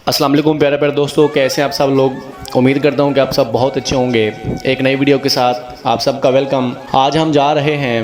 السلام علیکم پیارے پیارے دوستو، کیسے ہیں آپ سب لوگ؟ امید کرتا ہوں کہ آپ سب بہت اچھے ہوں گے۔ ایک نئی ویڈیو کے ساتھ آپ سب کا ویلکم۔ آج ہم جا رہے ہیں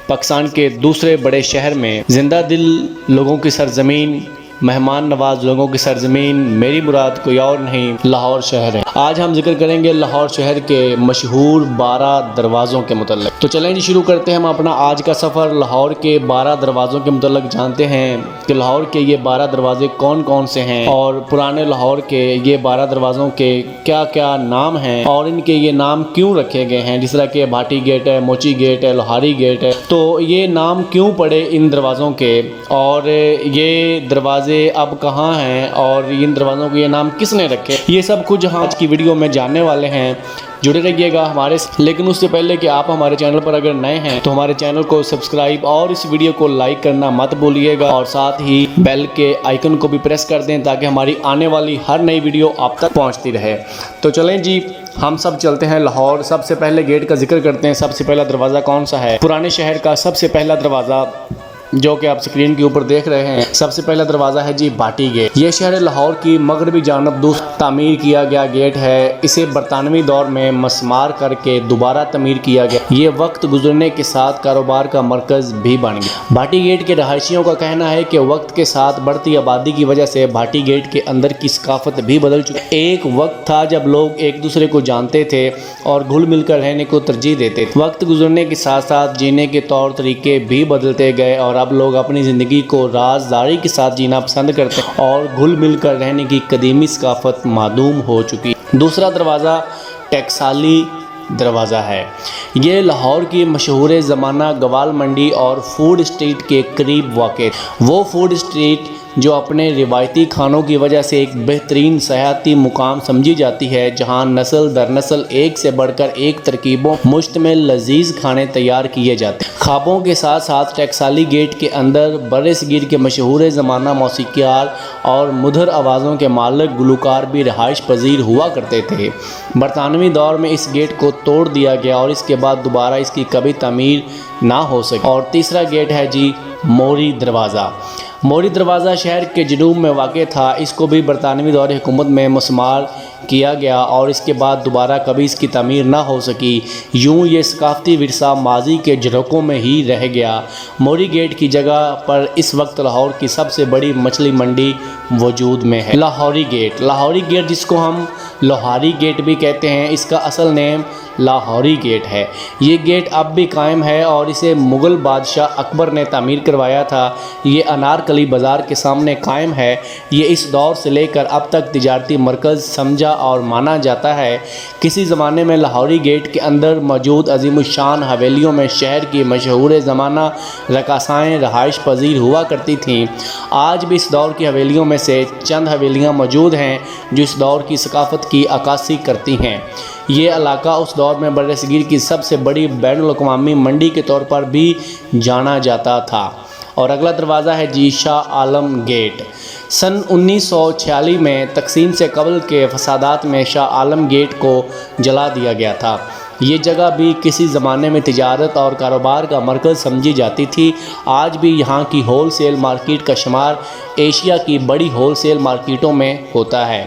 پاکستان کے دوسرے بڑے شہر میں، زندہ دل لوگوں کی سرزمین، مہمان نواز لوگوں کی سرزمین، میری مراد کوئی اور نہیں، لاہور شہر ہے۔ آج ہم ذکر کریں گے لاہور شہر کے مشہور 12 دروازوں کے متعلق۔ تو چلیں جی شروع کرتے ہیں ہم اپنا آج کا سفر۔ لاہور کے 12 دروازوں کے متعلق جانتے ہیں کہ لاہور کے یہ 12 دروازے کون کون سے ہیں، اور پرانے لاہور کے یہ 12 دروازوں کے کیا کیا نام ہیں، اور ان کے یہ نام کیوں رکھے گئے ہیں۔ جس طرح کہ بھاٹی گیٹ ہے، موچی گیٹ ہے، لوہاری گیٹ ہے، تو یہ نام کیوں پڑے ان دروازوں کے، اور یہ دروازے اب کہاں ہیں، اور ان دروازوں کو یہ نام کس نے رکھے، یہ سب کچھ آج کی ویڈیو میں جاننے والے ہیں۔ جڑے رہیے گا ہمارے لیکن اس سے پہلے کہ آپ ہمارے چینل پر اگر نئے ہیں تو ہمارے چینل کو سبسکرائب اور اس ویڈیو کو لائک کرنا مت بھولیے گا، اور ساتھ ہی بیل کے آئیکن کو بھی پریس کر دیں تاکہ ہماری آنے والی ہر نئی ویڈیو آپ تک پہنچتی رہے۔ تو چلیں جی ہم سب چلتے ہیں لاہور۔ سب سے پہلے گیٹ کا ذکر کرتے ہیں۔ سب سے پہلا دروازہ کون سا ہے؟ پرانے شہر کا سب سے پہلا دروازہ جو کہ آپ سکرین کے اوپر دیکھ رہے ہیں، سب سے پہلا دروازہ ہے جی بھاٹی گیٹ۔ یہ شہر لاہور کی مغربی جانب دوسرا تعمیر کیا گیا گیٹ ہے۔ اسے برطانوی دور میں مسمار کر کے دوبارہ تعمیر کیا گیا۔ یہ وقت گزرنے کے ساتھ کاروبار کا مرکز بھی بن گیا۔ بھاٹی گیٹ کے رہائشیوں کا کہنا ہے کہ وقت کے ساتھ بڑھتی آبادی کی وجہ سے بھاٹی گیٹ کے اندر کی ثقافت بھی بدل چکی۔ ایک وقت تھا جب لوگ ایک دوسرے کو جانتے تھے اور گھل مل کر رہنے کو ترجیح دیتے تھے۔ وقت گزرنے کے ساتھ ساتھ جینے کے طور طریقے بھی بدلتے گئے، اور اب لوگ اپنی زندگی کو رازداری کے ساتھ جینا پسند کرتے ہیں، اور گھل مل کر رہنے کی قدیمی ثقافت معدوم ہو چکی۔ دوسرا دروازہ ٹیکسالی دروازہ ہے۔ یہ لاہور کی مشہور زمانہ گوال منڈی اور فوڈ اسٹریٹ کے قریب واقع ہے۔ وہ فوڈ اسٹریٹ جو اپنے روایتی کھانوں کی وجہ سے ایک بہترین سیاحتی مقام سمجھی جاتی ہے، جہاں نسل در نسل ایک سے بڑھ کر ایک ترکیبوں مشتمل لذیذ کھانے تیار کیے جاتے ہیں۔ خوابوں کے ساتھ ساتھ ٹیکسالی گیٹ کے اندر برصغیر کے مشہور زمانہ موسیقار اور مدھر آوازوں کے مالک گلوکار بھی رہائش پذیر ہوا کرتے تھے۔ برطانوی دور میں اس گیٹ کو توڑ دیا گیا اور اس کے بعد دوبارہ اس کی کبھی تعمیر نہ ہو سکی۔ اور تیسرا گیٹ ہے جی موری دروازہ۔ موری دروازہ شہر کے جنوب میں واقع تھا۔ اس کو بھی برطانوی دور حکومت میں مسمار کیا گیا اور اس کے بعد دوبارہ کبھی اس کی تعمیر نہ ہو سکی۔ یوں یہ ثقافتی ورثہ ماضی کے جھروکوں میں ہی رہ گیا۔ موری گیٹ کی جگہ پر اس وقت لاہور کی سب سے بڑی مچھلی منڈی وجود میں ہے۔ لاہوری گیٹ۔ لاہوری گیٹ جس کو ہم لوہاری گیٹ بھی کہتے ہیں، اس کا اصل نیم لاہوری گیٹ ہے۔ یہ گیٹ اب بھی قائم ہے اور اسے مغل بادشاہ اکبر نے تعمیر کروایا تھا۔ یہ انارکلی بازار کے سامنے قائم ہے۔ یہ اس دور سے لے کر اب تک تجارتی مرکز سمجھا اور مانا جاتا ہے۔ کسی زمانے میں لاہوری گیٹ کے اندر موجود عظیم الشان حویلیوں میں شہر کی مشہور زمانہ رقاصائیں رہائش پذیر ہوا کرتی تھیں۔ آج بھی اس دور کی حویلیوں میں سے چند حویلیاں موجود ہیں جو اس دور کی ثقافت کی عکاسی کرتی ہیں۔ یہ علاقہ اس دور میں برصغیر کی سب سے بڑی بین الاقوامی منڈی کے طور پر بھی جانا جاتا تھا۔ اور اگلا دروازہ ہے جی شاہ عالم گیٹ۔ سن 1946 میں تقسیم سے قبل کے فسادات میں شاہ عالم گیٹ کو جلا دیا گیا تھا۔ یہ جگہ بھی کسی زمانے میں تجارت اور کاروبار کا مرکز سمجھی جاتی تھی۔ آج بھی یہاں کی ہول سیل مارکیٹ کا شمار ایشیا کی بڑی ہول سیل مارکیٹوں میں ہوتا ہے۔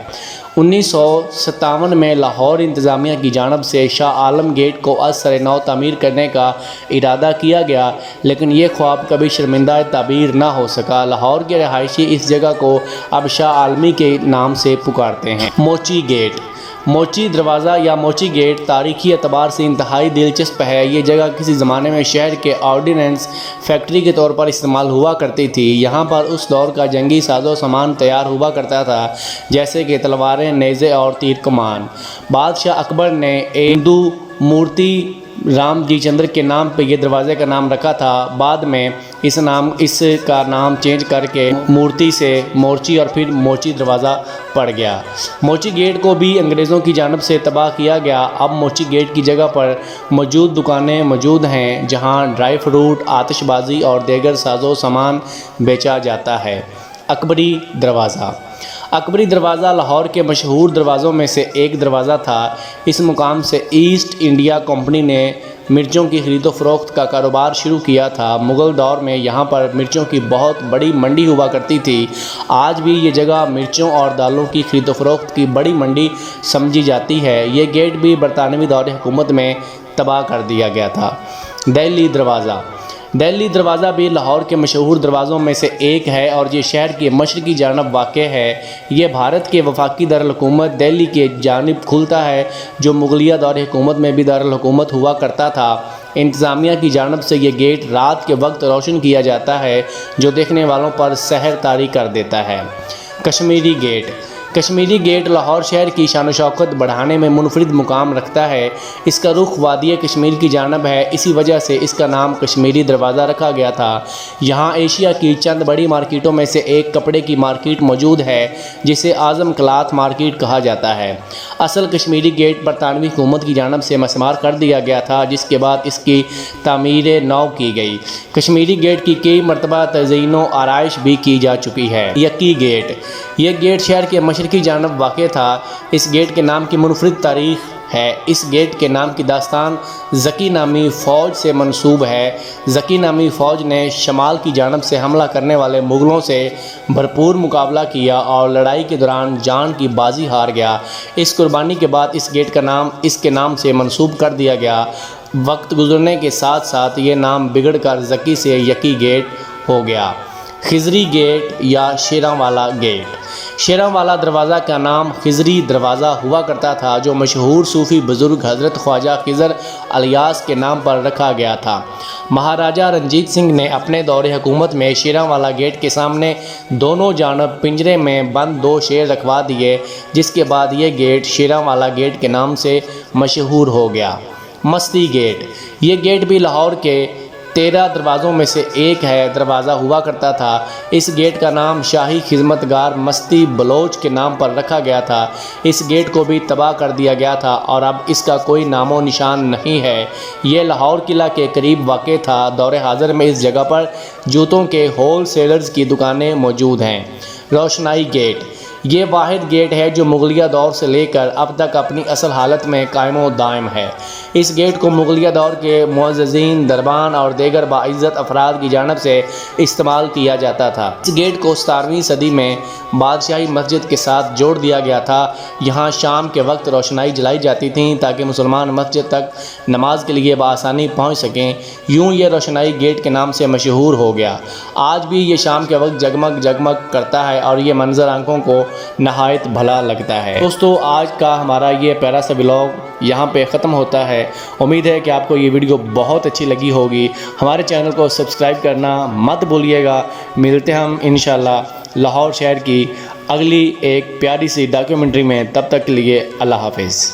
1957 میں لاہور انتظامیہ کی جانب سے شاہ عالم گیٹ کو از سر نو تعمیر کرنے کا ارادہ کیا گیا، لیکن یہ خواب کبھی شرمندہ تعبیر نہ ہو سکا۔ لاہور کے رہائشی اس جگہ کو اب شاہ عالمی کے نام سے پکارتے ہیں۔ موچی گیٹ۔ موچی دروازہ یا موچی گیٹ تاریخی اعتبار سے انتہائی دلچسپ ہے۔ یہ جگہ کسی زمانے میں شہر کے آرڈیننس فیکٹری کے طور پر استعمال ہوا کرتی تھی۔ یہاں پر اس دور کا جنگی ساز و سامان تیار ہوا کرتا تھا، جیسے کہ تلواریں، نیزے اور تیر کمان۔ بادشاہ اکبر نے ہندو مورتی رام جی چندر کے نام پہ یہ دروازے کا نام رکھا تھا۔ بعد میں اس کا نام چینج کر کے مورتی سے مورچی اور پھر موچی دروازہ پڑ گیا۔ موچی گیٹ کو بھی انگریزوں کی جانب سے تباہ کیا گیا۔ اب موچی گیٹ کی جگہ پر موجود دکانیں موجود ہیں جہاں ڈرائی فروٹ، آتش بازی اور دیگر ساز و سامان بیچا جاتا ہے۔ اکبری دروازہ۔ اکبری دروازہ لاہور کے مشہور دروازوں میں سے ایک دروازہ تھا۔ اس مقام سے ایسٹ انڈیا کمپنی نے مرچوں کی خرید و فروخت کا کاروبار شروع کیا تھا۔ مغل دور میں یہاں پر مرچوں کی بہت بڑی منڈی ہوا کرتی تھی۔ آج بھی یہ جگہ مرچوں اور دالوں کی خرید و فروخت کی بڑی منڈی سمجھی جاتی ہے۔ یہ گیٹ بھی برطانوی دور حکومت میں تباہ کر دیا گیا تھا۔ دہلی دروازہ۔ دہلی دروازہ بھی لاہور کے مشہور دروازوں میں سے ایک ہے اور یہ شہر کے مشرقی جانب واقع ہے۔ یہ بھارت کے وفاقی دارالحکومت دہلی کے جانب کھلتا ہے، جو مغلیہ دور حکومت میں بھی دارالحکومت ہوا کرتا تھا۔ انتظامیہ کی جانب سے یہ گیٹ رات کے وقت روشن کیا جاتا ہے، جو دیکھنے والوں پر سحر طاری کر دیتا ہے۔ کشمیری گیٹ۔ کشمیری گیٹ لاہور شہر کی شان و شوکت بڑھانے میں منفرد مقام رکھتا ہے۔ اس کا رخ وادی کشمیر کی جانب ہے، اسی وجہ سے اس کا نام کشمیری دروازہ رکھا گیا تھا۔ یہاں ایشیا کی چند بڑی مارکیٹوں میں سے ایک کپڑے کی مارکیٹ موجود ہے، جسے اعظم کلاتھ مارکیٹ کہا جاتا ہے۔ اصل کشمیری گیٹ برطانوی حکومت کی جانب سے مسمار کر دیا گیا تھا، جس کے بعد اس کی تعمیر نو کی گئی۔ کشمیری گیٹ کی کئی مرتبہ تزئین و آرائش بھی کی جا چکی ہے۔ یکی گیٹ۔ یہ گیٹ شہر کے مشرقی جانب واقع تھا۔ اس گیٹ کے نام کی منفرد تاریخ ہے۔ اس گیٹ کے نام کی داستان زکی نامی فوج سے منسوب ہے۔ زکی نامی فوج نے شمال کی جانب سے حملہ کرنے والے مغلوں سے بھرپور مقابلہ کیا اور لڑائی کے دوران جان کی بازی ہار گیا۔ اس قربانی کے بعد اس گیٹ کا نام اس کے نام سے منسوب کر دیا گیا۔ وقت گزرنے کے ساتھ ساتھ یہ نام بگڑ کر زکی سے یکی گیٹ ہو گیا۔ خضری گیٹ یا شیراں والا گیٹ۔ شیراں والا دروازہ کا نام خضری دروازہ ہوا کرتا تھا، جو مشہور صوفی بزرگ حضرت خواجہ خضر الیاس کے نام پر رکھا گیا تھا۔ مہاراجہ رنجیت سنگھ نے اپنے دور حکومت میں شیراں والا گیٹ کے سامنے دونوں جانب پنجرے میں بند 2 شیر رکھوا دیے، جس کے بعد یہ گیٹ شیراں والا گیٹ کے نام سے مشہور ہو گیا۔ مستی گیٹ۔ یہ گیٹ بھی لاہور کے 13 دروازوں میں سے ایک ہے، دروازہ ہوا کرتا تھا۔ اس گیٹ کا نام شاہی خدمتگار مستی بلوچ کے نام پر رکھا گیا تھا۔ اس گیٹ کو بھی تباہ کر دیا گیا تھا اور اب اس کا کوئی نام و نشان نہیں ہے۔ یہ لاہور قلعہ کے قریب واقع تھا۔ دور حاضر میں اس جگہ پر جوتوں کے ہول سیلرز کی دکانیں موجود ہیں۔ روشنائی گیٹ۔ یہ واحد گیٹ ہے جو مغلیہ دور سے لے کر اب تک اپنی اصل حالت میں قائم و دائم ہے۔ اس گیٹ کو مغلیہ دور کے معززین، دربان اور دیگر باعزت افراد کی جانب سے استعمال کیا جاتا تھا۔ اس گیٹ کو 17ویں صدی میں بادشاہی مسجد کے ساتھ جوڑ دیا گیا تھا۔ یہاں شام کے وقت روشنائی جلائی جاتی تھیں تاکہ مسلمان مسجد تک نماز کے لیے بآسانی پہنچ سکیں۔ یوں یہ روشنائی گیٹ کے نام سے مشہور ہو گیا۔ آج بھی یہ شام کے وقت جگمگ جگمگ کرتا ہے اور یہ منظر آنکھوں کو نہایت بھلا لگتا ہے۔ دوستو، آج کا ہمارا یہ پیارا سا ولاگ یہاں پہ ختم ہوتا ہے۔ امید ہے کہ آپ کو یہ ویڈیو بہت اچھی لگی ہوگی۔ ہمارے چینل کو سبسکرائب کرنا مت بھولیے گا۔ ملتے ہم انشاءاللہ لاہور شہر کی اگلی ایک پیاری سی ڈاکیومنٹری میں، تب تک کے لیے اللہ حافظ۔